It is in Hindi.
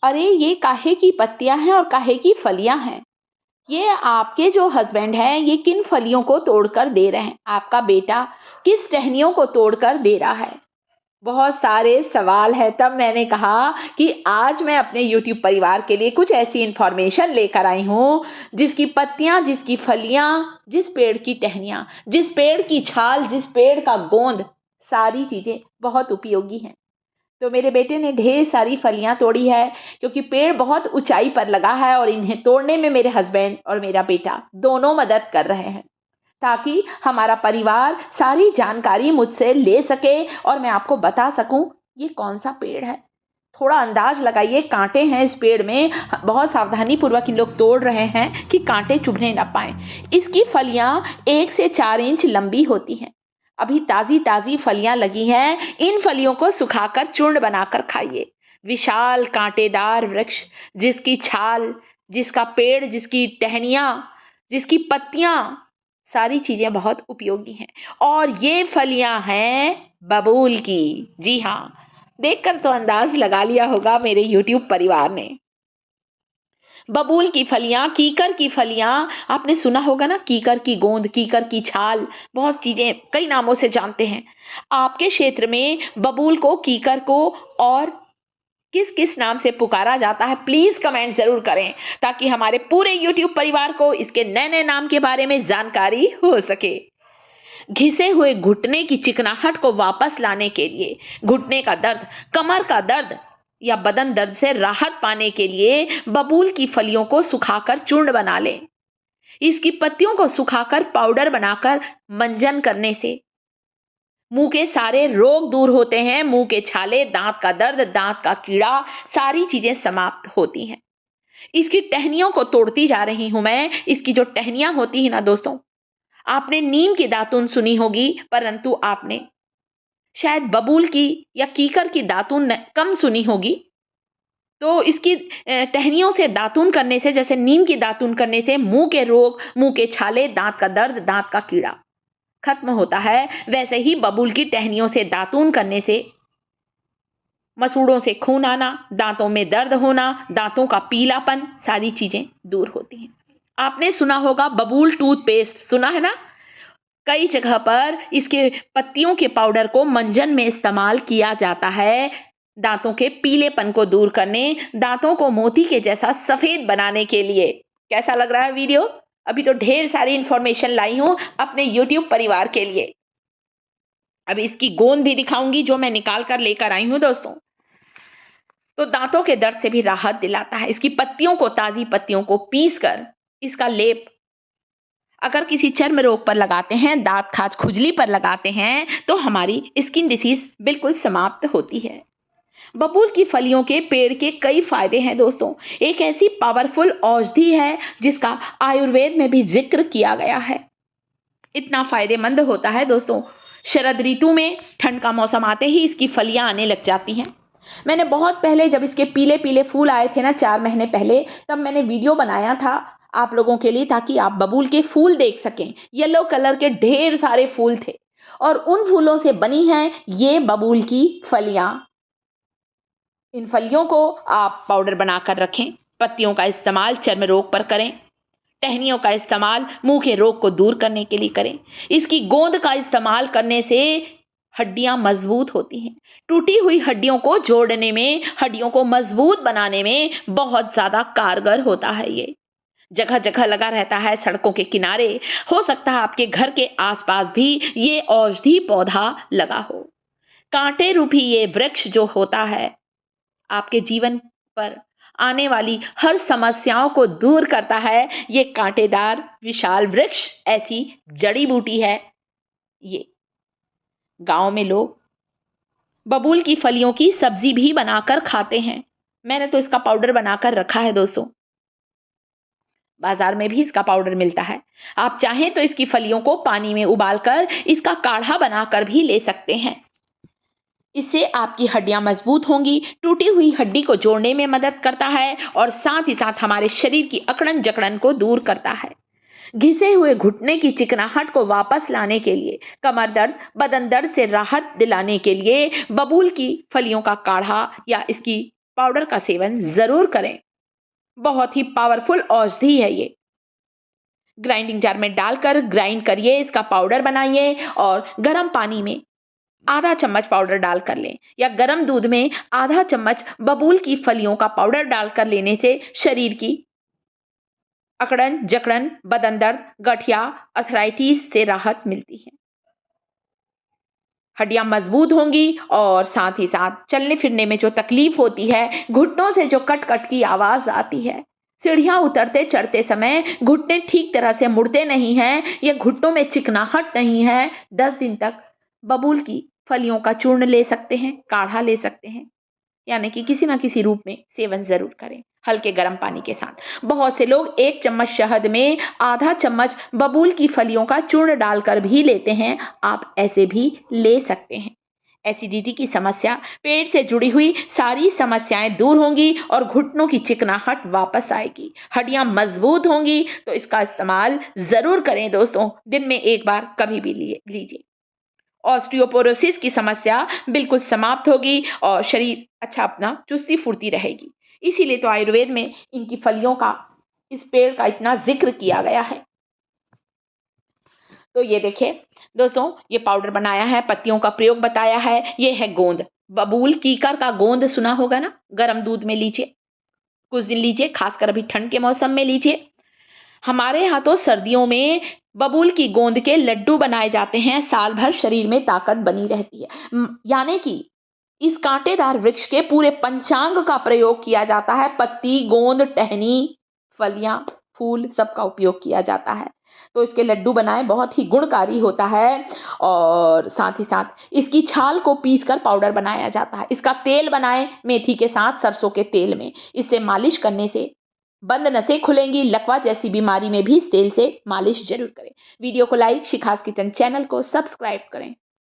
अरे ये काहे की पत्तियां हैं और काहे की फलियां हैं? ये आपके जो हस्बैंड हैं ये किन फलियों को तोड़कर दे रहे हैं? आपका बेटा किस टहनियों को तोड़कर दे रहा है? बहुत सारे सवाल हैं, तब मैंने कहा कि आज मैं अपने यूट्यूब परिवार के लिए कुछ ऐसी इन्फॉर्मेशन लेकर आई हूँ जिसकी पत्तियां, जिसकी फलियां, जिस पेड़ की टहनियां, जिस पेड़ की छाल, जिस पेड़ का गोंद, सारी चीजें बहुत उपयोगी हैं। तो मेरे बेटे ने ढेर सारी फलियां तोड़ी है क्योंकि पेड़ बहुत ऊंचाई पर लगा है और इन्हें तोड़ने में मेरे हस्बैंड और मेरा बेटा दोनों मदद कर रहे हैं ताकि हमारा परिवार सारी जानकारी मुझसे ले सके और मैं आपको बता सकूं ये कौन सा पेड़ है। थोड़ा अंदाज लगाइए, कांटे हैं इस पेड़ में, बहुत सावधानी पूर्वक इन लोग तोड़ रहे हैं कि कांटे चुभने ना पाए। इसकी फलियां 1 से 4 इंच लंबी होती हैं। अभी ताजी ताजी फलियां लगी हैं, इन फलियों को सुखाकर चूर्ण बनाकर खाइए। विशाल कांटेदार वृक्ष, जिसकी छाल, जिसका पेड़, जिसकी टहनियां, जिसकी पत्तियां, सारी चीजें बहुत उपयोगी हैं। और ये फलियां हैं बबूल की। जी हाँ, देखकर तो अंदाज लगा लिया होगा मेरे यूट्यूब परिवार ने। बबूल की फलियां, कीकर की फलियां, आपने सुना होगा ना, कीकर की गोंद, कीकर की छाल, बहुत चीजें कई नामों से जानते हैं। आपके क्षेत्र में बबूल को, कीकर को और किस किस नाम से पुकारा जाता है, प्लीज कमेंट जरूर करें ताकि हमारे पूरे यूट्यूब परिवार को इसके नए नए नाम के बारे में जानकारी हो सके। घिसे हुए घुटने की चिकनाहट को वापस लाने के लिए, घुटने का दर्द, कमर का दर्द या बदन दर्द से राहत पाने के लिए बबूल की फलियों को सुखाकर चूर्ण बना लें। इसकी पत्तियों को सुखाकर पाउडर बनाकर मंजन करने से मुंह के सारे रोग दूर होते हैं। मुंह के छाले, दांत का दर्द, दांत का कीड़ा, सारी चीजें समाप्त होती हैं। इसकी टहनियों को तोड़ती जा रही हूं मैं। इसकी जो टहनियां होती है ना दोस्तों, आपने नीम की दातुन सुनी होगी, परंतु आपने शायद बबूल की या कीकर की दातुन कम सुनी होगी। तो इसकी टहनियों से दातुन करने से, जैसे नीम की दातुन करने से मुंह के रोग, मुंह के छाले, दांत का दर्द, दांत का कीड़ा खत्म होता है, वैसे ही बबूल की टहनियों से दातुन करने से मसूड़ों से खून आना, दांतों में दर्द होना, दांतों का पीलापन, सारी चीजें दूर होती हैं। आपने सुना होगा बबूल टूथपेस्ट, सुना है ना? कई जगह पर इसके पत्तियों के पाउडर को मंजन में इस्तेमाल किया जाता है, दांतों के पीलेपन को दूर करने, दांतों को मोती के जैसा सफेद बनाने के लिए। कैसा लग रहा है वीडियो? अभी तो ढेर सारी इंफॉर्मेशन लाई हूं अपने यूट्यूब परिवार के लिए। अब इसकी गोंद भी दिखाऊंगी जो मैं निकाल कर लेकर आई हूं दोस्तों। तो दांतों के दर्द से भी राहत दिलाता है। इसकी पत्तियों को, ताजी पत्तियों को पीसकर इसका लेप अगर किसी चर्म रोग पर लगाते हैं, दांत खाज खुजली पर लगाते हैं, तो हमारी स्किन डिसीज बिल्कुल समाप्त होती है। बबूल की फलियों के पेड़ के कई फायदे हैं दोस्तों। एक ऐसी पावरफुल औषधि है जिसका आयुर्वेद में भी जिक्र किया गया है। इतना फायदेमंद होता है दोस्तों। शरद ऋतु में, ठंड का मौसम आते ही इसकी फलियां आने लग जाती हैं। मैंने बहुत पहले, जब इसके पीले पीले फूल आए थे ना 4 महीने पहले, तब मैंने वीडियो बनाया था आप लोगों के लिए ताकि आप बबूल के फूल देख सकें। येलो कलर के ढेर सारे फूल थे और उन फूलों से बनी हैं ये बबूल की फलियां। इन फलियों को आप पाउडर बनाकर रखें। पत्तियों का इस्तेमाल चर्म रोग पर करें। टहनियों का इस्तेमाल मुंह के रोग को दूर करने के लिए करें। इसकी गोंद का इस्तेमाल करने से हड्डियां मजबूत होती हैं। टूटी हुई हड्डियों को जोड़ने में, हड्डियों को मजबूत बनाने में बहुत ज्यादा कारगर होता है। ये जगह जगह लगा रहता है, सड़कों के किनारे, हो सकता है आपके घर के आसपास भी ये औषधि पौधा लगा हो। कांटे रूपी ये वृक्ष जो होता है आपके जीवन पर आने वाली हर समस्याओं को दूर करता है। ये कांटेदार विशाल वृक्ष ऐसी जड़ी बूटी है। ये गांव में लोग बबूल की फलियों की सब्जी भी बनाकर खाते हैं। मैंने तो इसका पाउडर बनाकर रखा है दोस्तों। बाजार में भी इसका पाउडर मिलता है। आप चाहें तो इसकी फलियों को पानी में उबालकर इसका काढ़ा बनाकर भी ले सकते हैं। इससे आपकी हड्डियां मजबूत होंगी, टूटी हुई हड्डी को जोड़ने में मदद करता है और साथ ही साथ हमारे शरीर की अकड़न जकड़न को दूर करता है। घिसे हुए घुटने की चिकनाहट को वापस लाने के लिए, कमर दर्द, बदन दर्द से राहत दिलाने के लिए बबूल की फलियों का काढ़ा या इसकी पाउडर का सेवन जरूर करें। बहुत ही पावरफुल औषधि है ये। ग्राइंडिंग जार में डालकर ग्राइंड करिए, इसका पाउडर बनाइए और गर्म पानी में आधा चम्मच पाउडर डालकर लें या गर्म दूध में आधा चम्मच बबूल की फलियों का पाउडर डालकर लेने से शरीर की अकड़न, जकड़न, बदन दर्द, गठिया, अर्थराइटिस से राहत मिलती है। हड्डियां मजबूत होंगी और साथ ही साथ चलने फिरने में जो तकलीफ होती है, घुटनों से जो कट कट की आवाज आती है, सीढ़ियां उतरते चढ़ते समय घुटने ठीक तरह से मुड़ते नहीं हैं, या घुटनों में चिकनाहट नहीं है, 10 दिन तक बबूल की फलियों का चूर्ण ले सकते हैं, काढ़ा ले सकते हैं, यानी कि किसी ना किसी रूप में सेवन जरूर करें हल्के गर्म पानी के साथ। बहुत से लोग 1 चम्मच शहद में आधा चम्मच बबूल की फलियों का चूर्ण डालकर भी लेते हैं, आप ऐसे भी ले सकते हैं। एसिडिटी की समस्या, पेट से जुड़ी हुई सारी समस्याएं दूर होंगी और घुटनों की चिकनाहट वापस आएगी, हड्डियां मजबूत होंगी। तो इसका इस्तेमाल जरूर करें दोस्तों, दिन में 1 बार कभी भी लीजिए। ऑस्टियोपोरोसिस की समस्या बिल्कुल समाप्त होगी और शरीर अच्छा अपना चुस्ती फुर्ती रहेगी। इसीलिए तो आयुर्वेद में इनकी फलियों का, इस पेड़ का इतना जिक्र किया गया है। तो ये देखिए दोस्तों, ये पाउडर बनाया है, पत्तियों का प्रयोग बताया है। ये है गोंद, बबूल कीकर का गोंद सुना होगा ना। गर्म दूध में लीजिए, कुछ दिन लीजिए, खासकर अभी ठंड के मौसम में लीजिए। हमारे यहाँ तो सर्दियों में बबूल की गोंद के लड्डू बनाए जाते हैं, साल भर शरीर में ताकत बनी रहती है। यानी कि इस कांटेदार वृक्ष के पूरे पंचांग का प्रयोग किया जाता है। पत्ती, गोंद, टहनी, फलियां, फूल सबका उपयोग किया जाता है। तो इसके लड्डू बनाए, बहुत ही गुणकारी होता है। और साथ ही साथ इसकी छाल को पीसकर पाउडर बनाया जाता है। इसका तेल बनाए मेथी के साथ, सरसों के तेल में। इससे मालिश करने से बंद नसें खुलेंगी। लकवा जैसी बीमारी में भी इस तेल से मालिश जरूर करें। वीडियो को लाइक, शिखास किचन चैनल को सब्सक्राइब करें।